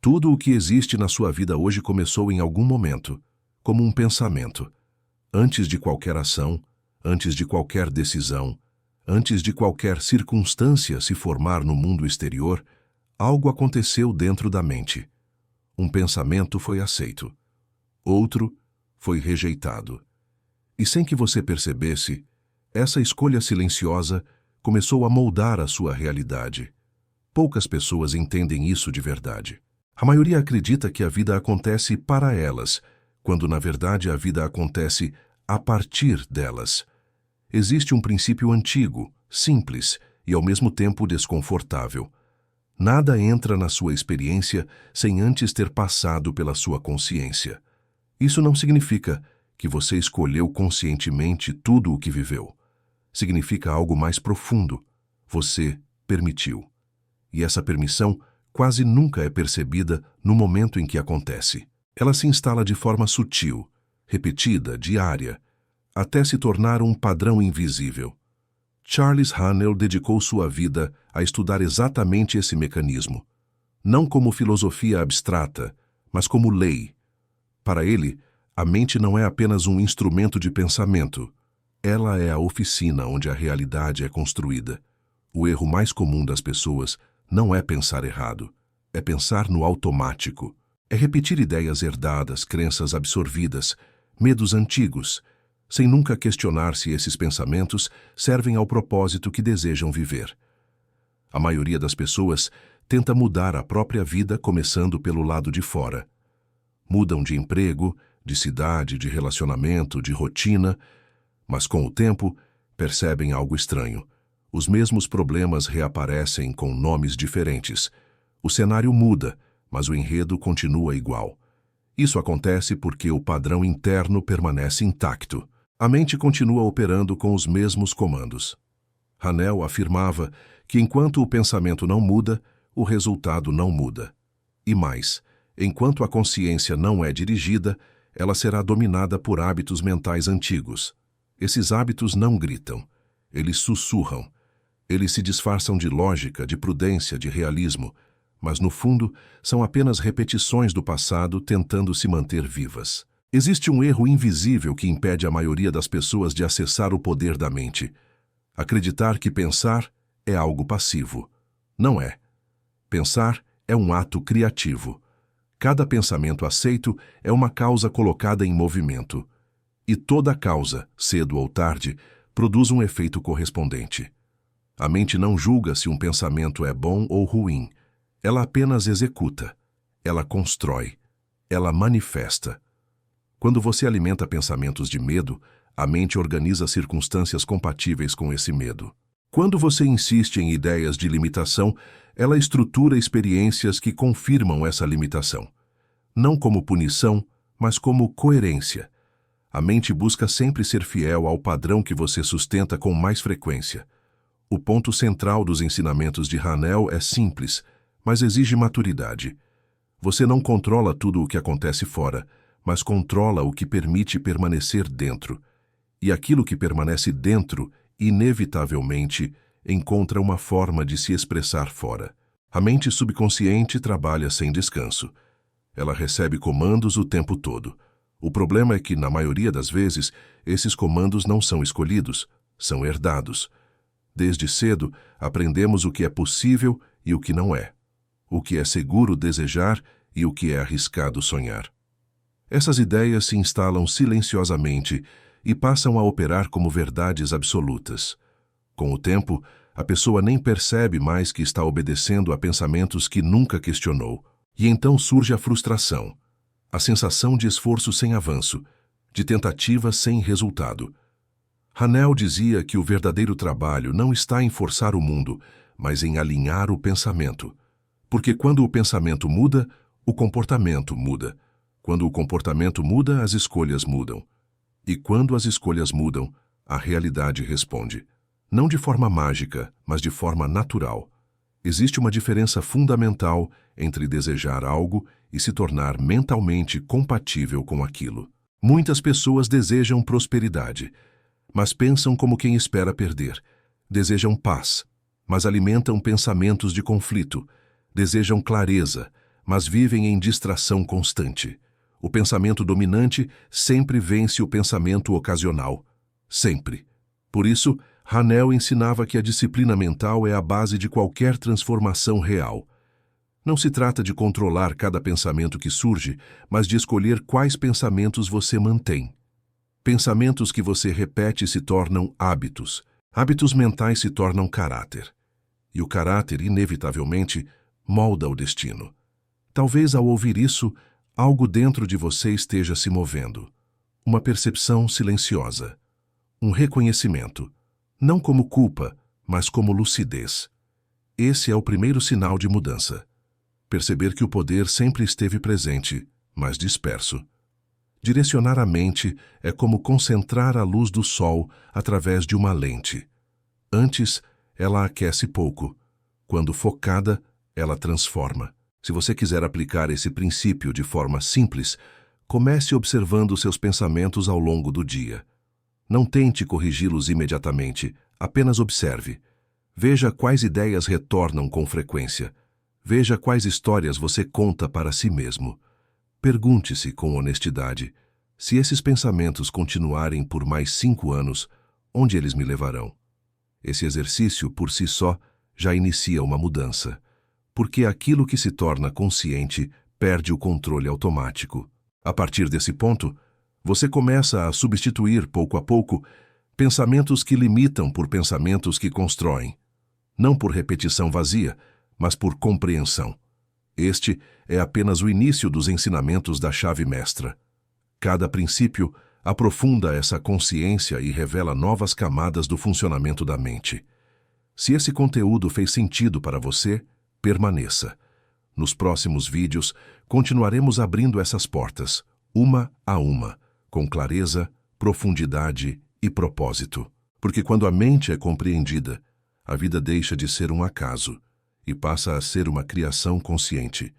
Tudo o que existe na sua vida hoje começou em algum momento, como um pensamento. Antes de qualquer ação, antes de qualquer decisão, antes de qualquer circunstância se formar no mundo exterior, algo aconteceu dentro da mente. Um pensamento foi aceito. Outro foi rejeitado. E sem que você percebesse, essa escolha silenciosa começou a moldar a sua realidade. Poucas pessoas entendem isso de verdade. A maioria acredita que a vida acontece para elas, quando na verdade a vida acontece a partir delas. Existe um princípio antigo, simples e ao mesmo tempo desconfortável. Nada entra na sua experiência sem antes ter passado pela sua consciência. Isso não significa que você escolheu conscientemente tudo o que viveu. Significa algo mais profundo. Você permitiu. E essa permissão quase nunca é percebida no momento em que acontece. Ela se instala de forma sutil, repetida, diária, até se tornar um padrão invisível. Charles Haanel dedicou sua vida a estudar exatamente esse mecanismo, não como filosofia abstrata, mas como lei. Para ele, a mente não é apenas um instrumento de pensamento, ela é a oficina onde a realidade é construída. O erro mais comum das pessoas não é pensar errado, é pensar no automático. É repetir ideias herdadas, crenças absorvidas, medos antigos, sem nunca questionar se esses pensamentos servem ao propósito que desejam viver. A maioria das pessoas tenta mudar a própria vida começando pelo lado de fora. Mudam de emprego, de cidade, de relacionamento, de rotina, mas com o tempo percebem algo estranho. Os mesmos problemas reaparecem com nomes diferentes. O cenário muda, mas o enredo continua igual. Isso acontece porque o padrão interno permanece intacto. A mente continua operando com os mesmos comandos. Haanel afirmava que enquanto o pensamento não muda, o resultado não muda. E mais, enquanto a consciência não é dirigida, ela será dominada por hábitos mentais antigos. Esses hábitos não gritam, eles sussurram. Eles se disfarçam de lógica, de prudência, de realismo, mas no fundo são apenas repetições do passado tentando se manter vivas. Existe um erro invisível que impede a maioria das pessoas de acessar o poder da mente. Acreditar que pensar é algo passivo. Não é. Pensar é um ato criativo. Cada pensamento aceito é uma causa colocada em movimento. E toda causa, cedo ou tarde, produz um efeito correspondente. A mente não julga se um pensamento é bom ou ruim. Ela apenas executa. Ela constrói. Ela manifesta. Quando você alimenta pensamentos de medo, a mente organiza circunstâncias compatíveis com esse medo. Quando você insiste em ideias de limitação, ela estrutura experiências que confirmam essa limitação. Não como punição, mas como coerência. A mente busca sempre ser fiel ao padrão que você sustenta com mais frequência. O ponto central dos ensinamentos de Haanel é simples, mas exige maturidade. Você não controla tudo o que acontece fora, mas controla o que permite permanecer dentro. E aquilo que permanece dentro, inevitavelmente, encontra uma forma de se expressar fora. A mente subconsciente trabalha sem descanso. Ela recebe comandos o tempo todo. O problema é que, na maioria das vezes, esses comandos não são escolhidos, são herdados. Desde cedo, aprendemos o que é possível e o que não é. O que é seguro desejar e o que é arriscado sonhar. Essas ideias se instalam silenciosamente e passam a operar como verdades absolutas. Com o tempo, a pessoa nem percebe mais que está obedecendo a pensamentos que nunca questionou. E então surge a frustração, a sensação de esforço sem avanço, de tentativa sem resultado. Haanel dizia que o verdadeiro trabalho não está em forçar o mundo, mas em alinhar o pensamento. Porque quando o pensamento muda, o comportamento muda. Quando o comportamento muda, as escolhas mudam. E quando as escolhas mudam, a realidade responde. Não de forma mágica, mas de forma natural. Existe uma diferença fundamental entre desejar algo e se tornar mentalmente compatível com aquilo. Muitas pessoas desejam prosperidade, mas pensam como quem espera perder. Desejam paz, mas alimentam pensamentos de conflito. Desejam clareza, mas vivem em distração constante. O pensamento dominante sempre vence o pensamento ocasional. Sempre. Por isso, Hanel ensinava que a disciplina mental é a base de qualquer transformação real. Não se trata de controlar cada pensamento que surge, mas de escolher quais pensamentos você mantém. Pensamentos que você repete se tornam hábitos. Hábitos mentais se tornam caráter. E o caráter, inevitavelmente, molda o destino. Talvez ao ouvir isso, algo dentro de você esteja se movendo. Uma percepção silenciosa. Um reconhecimento. Não como culpa, mas como lucidez. Esse é o primeiro sinal de mudança. Perceber que o poder sempre esteve presente, mas disperso. Direcionar a mente é como concentrar a luz do sol através de uma lente. Antes, ela aquece pouco. Quando focada, ela transforma. Se você quiser aplicar esse princípio de forma simples, comece observando seus pensamentos ao longo do dia. Não tente corrigi-los imediatamente, apenas observe. Veja quais ideias retornam com frequência. Veja quais histórias você conta para si mesmo. Pergunte-se com honestidade, se esses pensamentos continuarem por mais 5 anos, onde eles me levarão? Esse exercício, por si só, já inicia uma mudança, porque aquilo que se torna consciente perde o controle automático. A partir desse ponto, você começa a substituir, pouco a pouco, pensamentos que limitam por pensamentos que constroem, não por repetição vazia, mas por compreensão. Este é apenas o início dos ensinamentos da chave mestra. Cada princípio aprofunda essa consciência e revela novas camadas do funcionamento da mente. Se esse conteúdo fez sentido para você, permaneça. Nos próximos vídeos, continuaremos abrindo essas portas, uma a uma, com clareza, profundidade e propósito. Porque quando a mente é compreendida, a vida deixa de ser um acaso e passa a ser uma criação consciente.